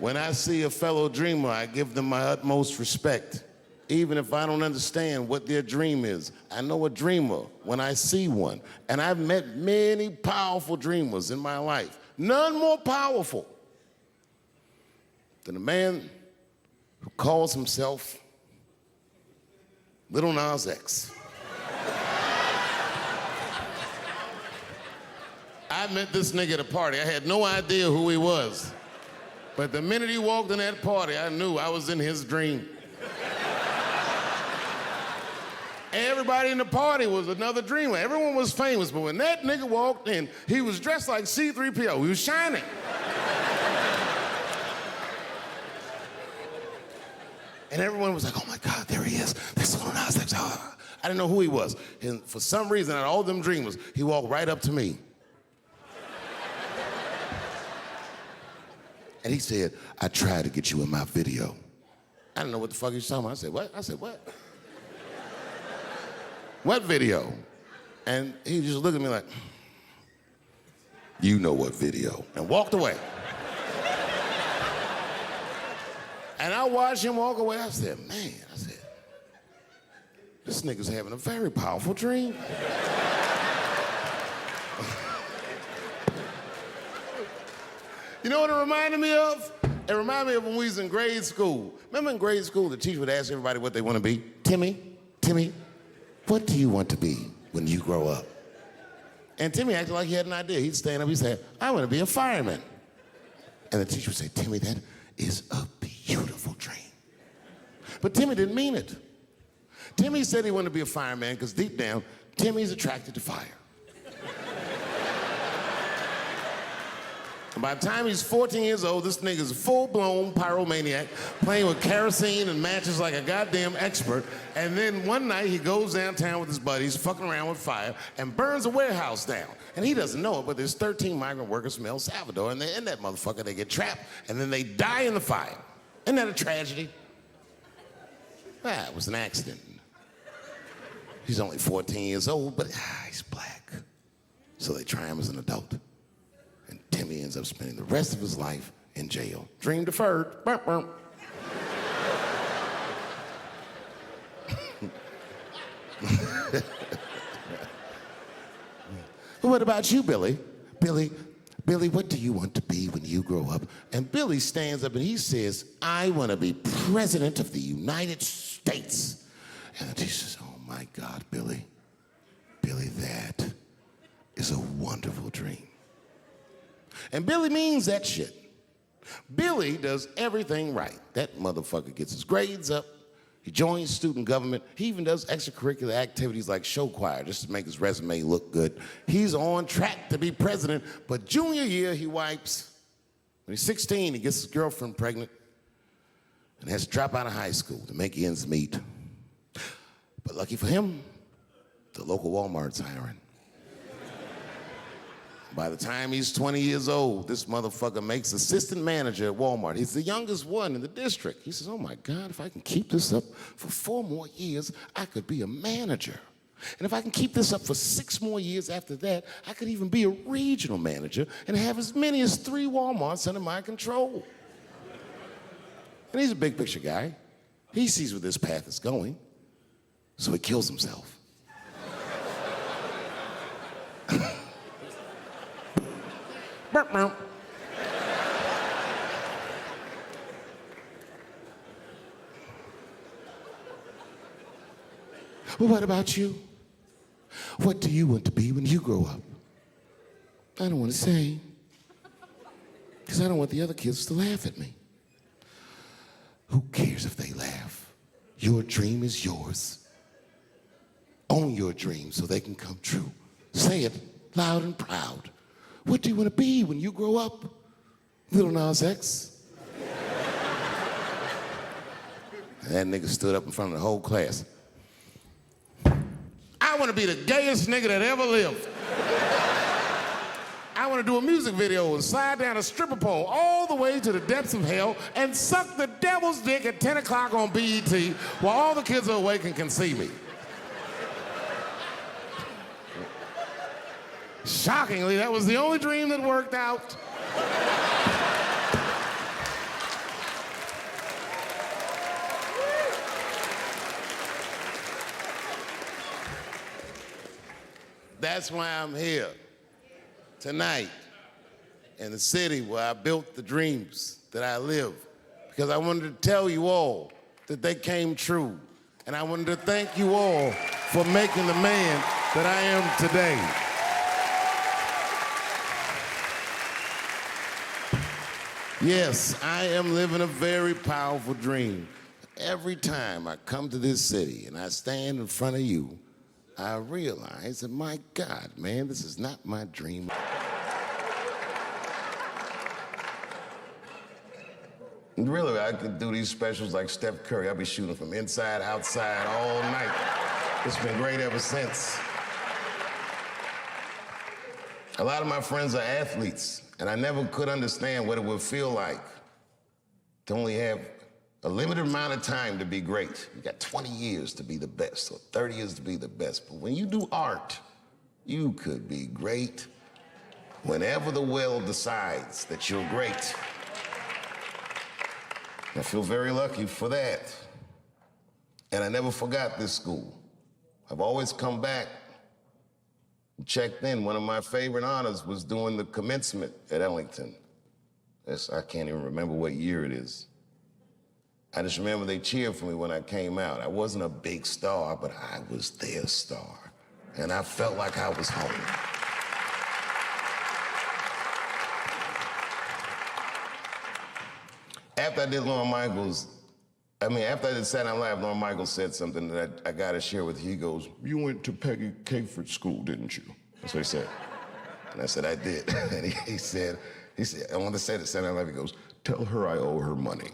When I see a fellow dreamer, I give them my utmost respect. Even if I don't understand what their dream is. I know a dreamer when I see one. And I've met many powerful dreamers in my life. None more powerful than a man who calls himself Lil Nas X. I met this nigga at a party. I had no idea who he was. But the minute he walked in that party, I knew I was in his dream. Everybody in the party was another dreamer. Everyone was famous, but when that nigga walked in, he was dressed like C-3PO. He was shining. And everyone was like, oh my God, there he is. There's Lil Nas X. I didn't know who he was. And for some reason, out of all them dreamers, he walked right up to me. And he said, I tried to get you in my video. I didn't know what the fuck he was talking about. I said, what? I said, what? What video? And he just looked at me like, you know what video, and walked away. And I watched him walk away. I said, man, this nigga's having a very powerful dream. You know what it reminded me of? It reminded me of when we was in grade school. Remember in grade school, the teacher would ask everybody what they want to be? Timmy, what do you want to be when you grow up? And Timmy acted like he had an idea. He'd stand up, he'd say, I want to be a fireman. And the teacher would say, Timmy, that is a beautiful dream. But Timmy didn't mean it. Timmy said he wanted to be a fireman because deep down, Timmy's attracted to fire. And by the time he's 14 years old, this nigga's a full-blown pyromaniac, playing with kerosene and matches like a goddamn expert. And then one night he goes downtown with his buddies, fucking around with fire, and burns a warehouse down. And he doesn't know it, but there's 13 migrant workers from El Salvador, and they're in that motherfucker. They get trapped, and then they die in the fire. Isn't that a tragedy? It was an accident. He's only 14 years old, but he's black. So they try him as an adult. And Timmy ends up spending the rest of his life in jail. Dream deferred. Burp, burp. What about you, Billy? Billy, what do you want to be when you grow up? And Billy stands up and he says, I want to be president of the United States. And the teacher says, oh my God, Billy, that is a wonderful dream. And Billy means that shit. Billy does everything right. That motherfucker gets his grades up. He joins student government. He even does extracurricular activities like show choir just to make his resume look good. He's on track to be president, but junior year he wipes. When he's 16, he gets his girlfriend pregnant and has to drop out of high school to make ends meet. But lucky for him, the local Walmart's hiring. By the time he's 20 years old, this motherfucker makes assistant manager at Walmart. He's the youngest one in the district. He says, oh my God, if I can keep this up for 4 more years, I could be a manager. And if I can keep this up for 6 more years after that, I could even be a regional manager and have as many as 3 Walmarts under my control. And he's a big picture guy. He sees where this path is going, so he kills himself. Burp, burp. Well, what about you? What do you want to be when you grow up? I don't want to say, because I don't want the other kids to laugh at me. Who cares if they laugh? Your dream is yours. Own your dream so they can come true. Say it loud and proud. What do you want to be when you grow up? Lil Nas X. That nigga stood up in front of the whole class. I want to be the gayest nigga that ever lived. I want to do a music video and slide down a stripper pole all the way to the depths of hell and suck the devil's dick at 10 o'clock on BET while all the kids are awake and can see me. Shockingly, that was the only dream that worked out. that's why I'm here tonight in the city where I built the dreams that I live. Because I wanted to tell you all that they came true. And I wanted to thank you all for making the man that I am today. Yes, I am living a very powerful dream. Every time I come to this city and I stand in front of you, I realize that, my God, man, this is not my dream. Really, I could do these specials like Steph Curry. I'll be shooting from inside, outside, all night. It's been great ever since. A lot of my friends are athletes, and I never could understand what it would feel like to only have a limited amount of time to be great. You got 20 years to be the best, or 30 years to be the best. But when you do art, you could be great whenever the will decides that you're great. I feel very lucky for that. And I never forgot this school. I've always come back and checked in. One of my favorite honors was doing the commencement at Ellington. I can't even remember what year it is. I just remember they cheered for me when I came out. I wasn't a big star, but I was their star. And I felt like I was home. After I did Lorne Michaels, after I did Saturday Night Live, Lorne Michaels said something that I got to share with you. He goes, "You went to Peggy Capeford's school, didn't you?" That's what he said. And I said, "I did." And he said, I want to say to Saturday Night Live, he goes, "Tell her I owe her money."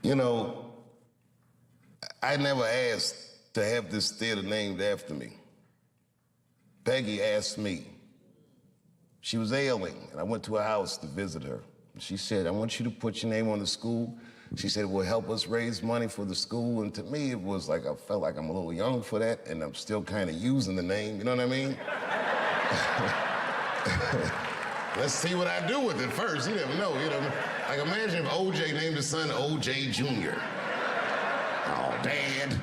You know, I never asked to have this theater named after me. Peggy asked me. She was ailing, and I went to her house to visit her. She said, "I want you to put your name on the school." She said, "It will help us raise money for the school." And to me, it was like, I felt like I'm a little young for that, and I'm still kind of using the name, you know what I mean? Let's see what I do with it first. You never know, you know. Like, imagine if OJ named his son OJ Jr. Oh, Dad.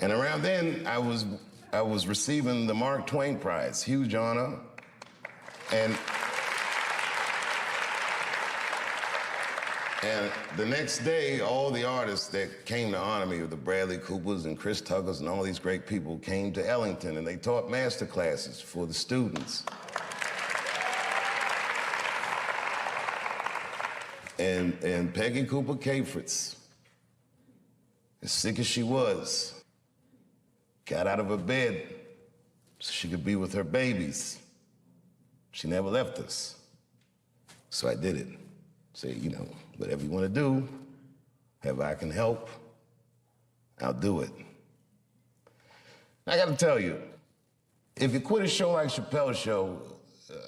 And around then, I was receiving the Mark Twain Prize, huge honor. And the next day, all the artists that came to honor me, the Bradley Coopers and Chris Tuckers and all these great people, came to Ellington, and they taught master classes for the students. And Peggy Cooper Capeford's, as sick as she was, got out of her bed so she could be with her babies. She never left us. So I did it. Say, you know, whatever you want to do, however I can help, I'll do it. I got to tell you, if you quit a show like Chappelle's show,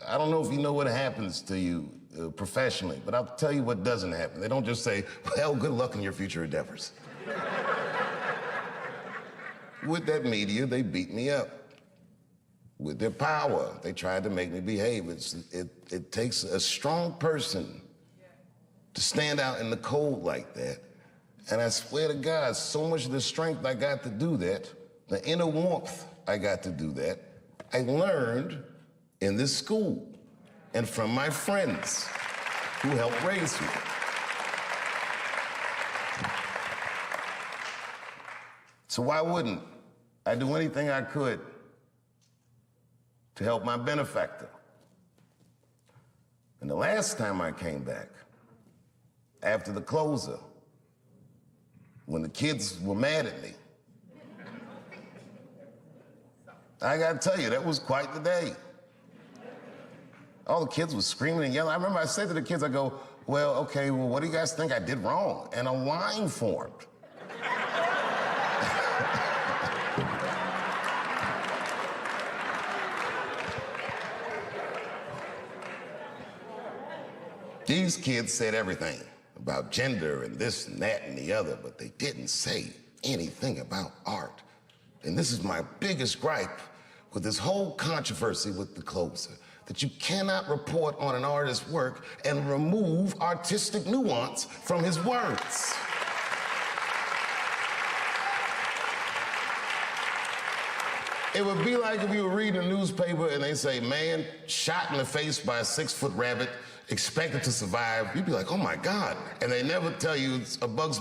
I don't know if you know what happens to you professionally, but I'll tell you what doesn't happen. They don't just say, "Well, good luck in your future endeavors." With that media, they beat me up. With their power, they tried to make me behave. It takes a strong person to stand out in the cold like that. And I swear to God, so much of the strength I got to do that, the inner warmth I got to do that, I learned in this school and from my friends who helped raise me. So why wouldn't I do anything I could to help my benefactor? And the last time I came back, after the closer, when the kids were mad at me, I gotta tell you, that was quite the day. All the kids were screaming and yelling. I remember I said to the kids, I go, "Well, okay, well, what do you guys think I did wrong?" And a line formed. These kids said everything about gender and this and that and the other, but they didn't say anything about art. And this is my biggest gripe with this whole controversy with the closer, that you cannot report on an artist's work and remove artistic nuance from his words. It would be like if you were reading a newspaper and they say, man shot in the face by a 6-foot rabbit, expected to survive. You'd be like, oh my God. And they never tell you it's a bug's.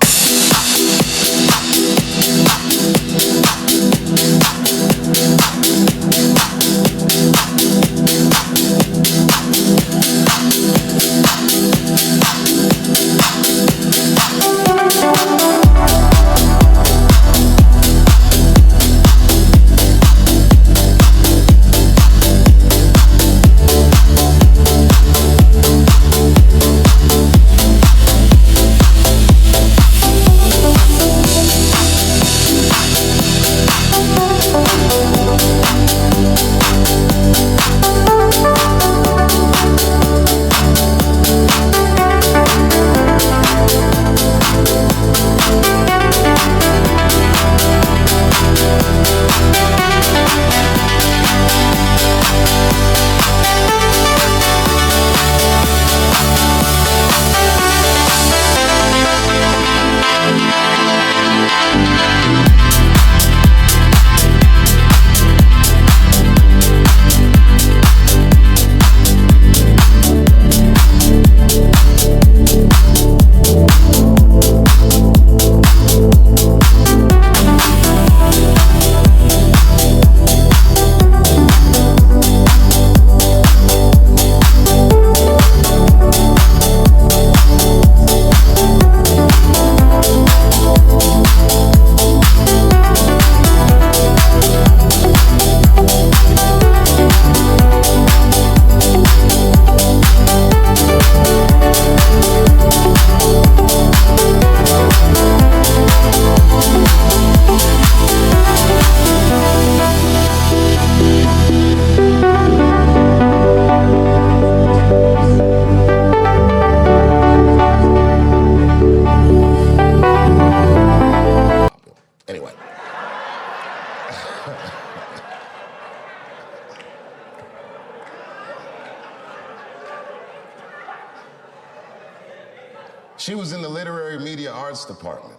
She was in the literary media arts department.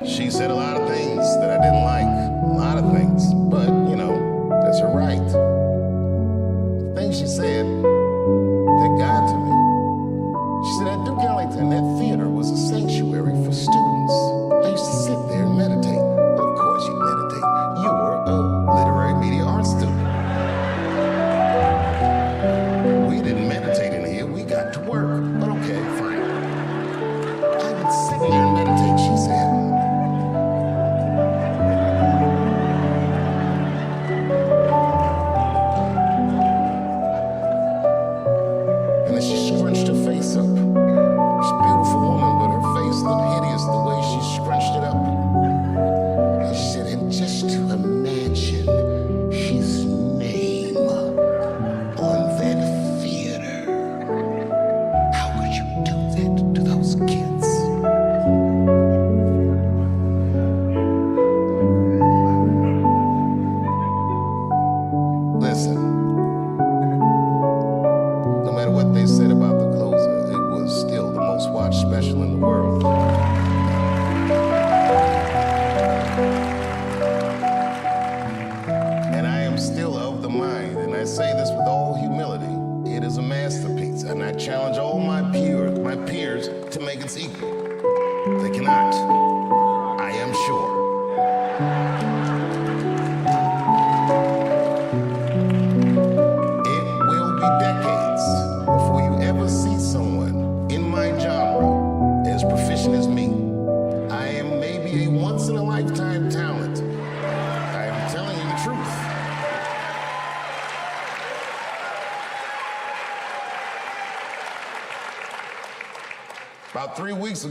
She said a lot of things that I didn't like, a lot of things, but you know, that's her right. The things she said that got to me. She said at Duke Ellington, that theater was a sanctuary for students. I used to sit there and meditate. Well, of course you meditate. You were a literary media arts student. We didn't meditate in here, we got to work. But okay, fine. I would sit there and meditate, she said. And then she scrunched her face up. This beautiful woman, but her face looked hideous the way she scrunched it up. And she said, and just to imagine his name on that theater. How could you do that to those kids? Listen, no matter what they said about the closer, it was still the most watched special in the world. And I am still of the mind, and I say this with all humility, it is a masterpiece, and I challenge all my peers to make its equal. They cannot, I am sure. It will be decades before you ever see someone in my genre as proficient as me. I am maybe a once-in-a-lifetime talent. I am telling you the truth. About 3 weeks ago,